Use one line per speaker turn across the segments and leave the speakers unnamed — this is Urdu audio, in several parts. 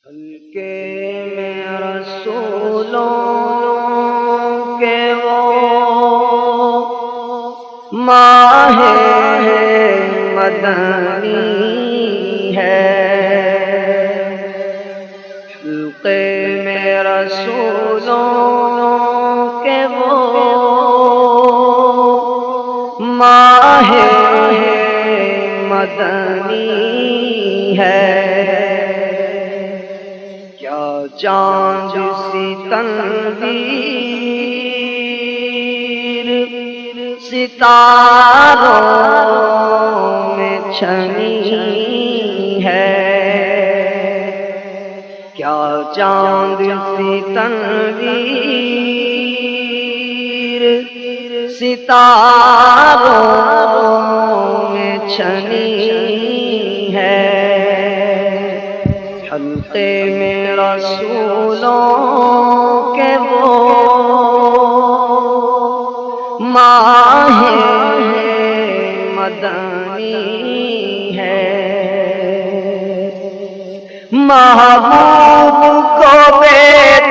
حلقے میں رسولوں کے وہ ماہ مدنی ہے، حلقے میں رسولوں کے وہ ماہ مدنی ہے۔ کیا چاند سی تنویر ستاروں میں چھنی ہے، کیا چاند سی تنویر ستاروں میں چھنی ہے۔ حلقے میں رسولوں کے وہ ماہ مدنی ہے، محبوب کو بے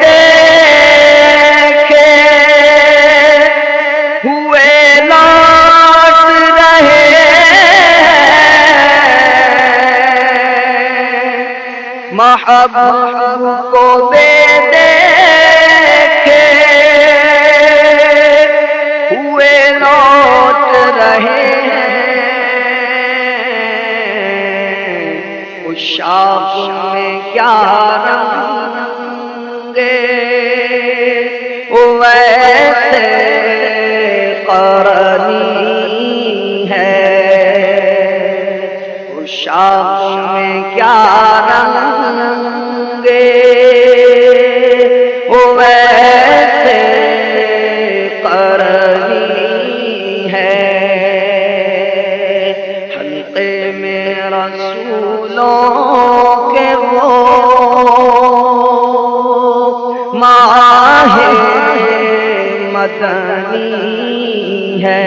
دیکھے ہوئے لوٹ رہے، محبوب کو بے دیکھے ہوئے لوٹ رہے ہیں۔ عشاق میں کیا رنگ ویسے قرنی ہے، عشاق میں کیا رنگ ویسے قرنی ہے۔ حلقے میں رسولوں کے وہ ماہ مدنی ہے۔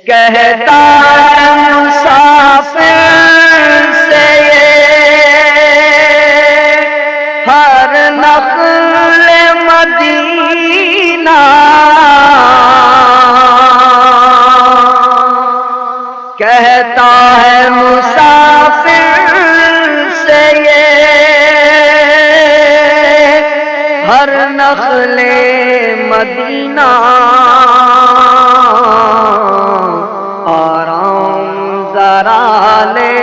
کہتا ہے مسافر سے ہر نقل مدینہ، کہتا ہے مسافر سے ہر نقل مدینہ، آرام ذرا لے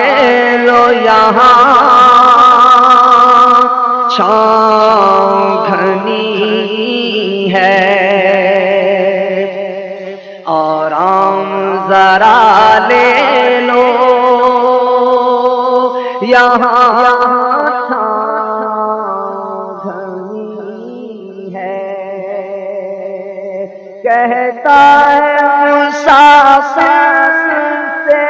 لو یہاں چھاؤں گھنی ہے، آرام ذرا لے لو یہاں چھاؤں گھنی ہے۔ کہتا ہے مسافر سے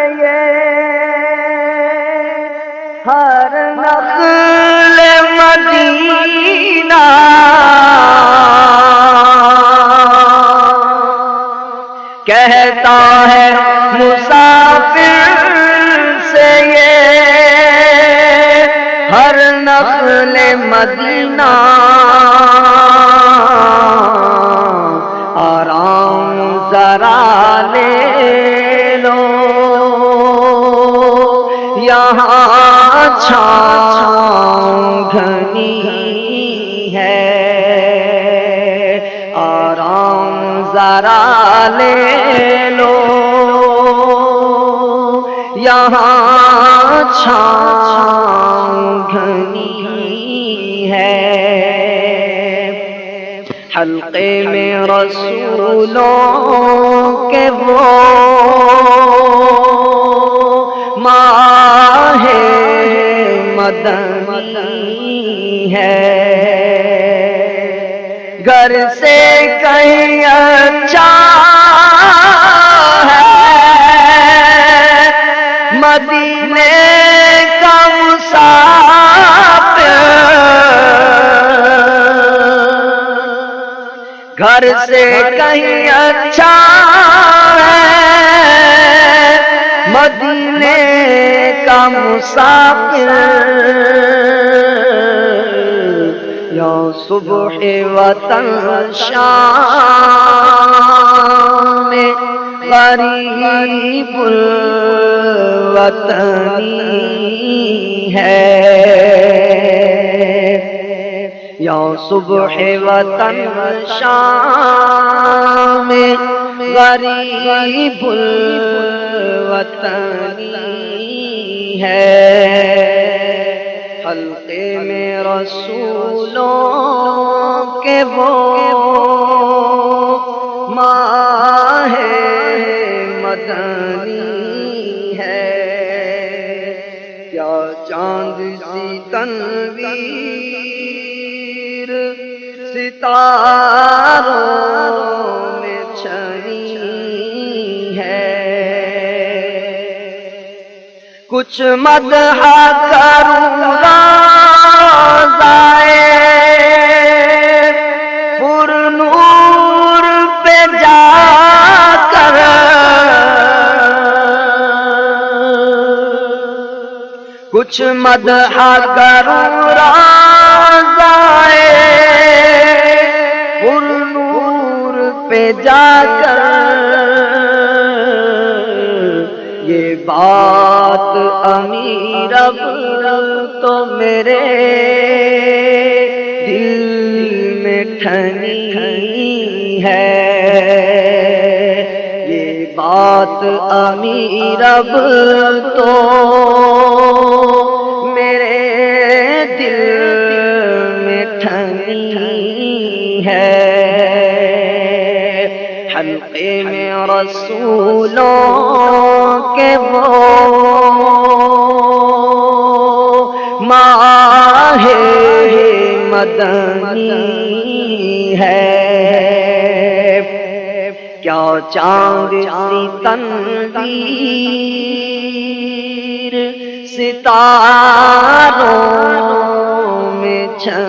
ہر نقل مدینہ، کہتا ہے مسافر سے ہر نقل مدینہ، آرام ذرا لے لو یہاں چھاؤں گھنی ہے، آرام ذرا لے لو یہاں چھاؤں گھنی ہے۔ حلقے میں رسولوں کے وہ ماہ مدنی ہے، گھر سے کہیں اچھا ہے مدینے کا مسافر، گھر سے کہیں اچھا ہے مدینے کا مسافر یا صبح وطن شام غریب الوطنی ہے یا صبح وطن شام غریب الوطنی ہے حلقے میں رسولوں کے وہ ماہ مدنی ہے کیا چاند سی تنویر ستاروں میں چھنی ہے کچھ مدح کروں روضائے پر نور پہ جا کر کچھ مدح کروں روضائے پر نور پہ جا کر یہ بات امیر اب تو میرے دل میں ٹھنی ہے یہ بات امیر اب تو میرے دل میں ٹھنی ہے حلقے میں رسولوں کے وہ ماہ مدنی ہے کیا چاند سی تنویر ستاروں میں چھن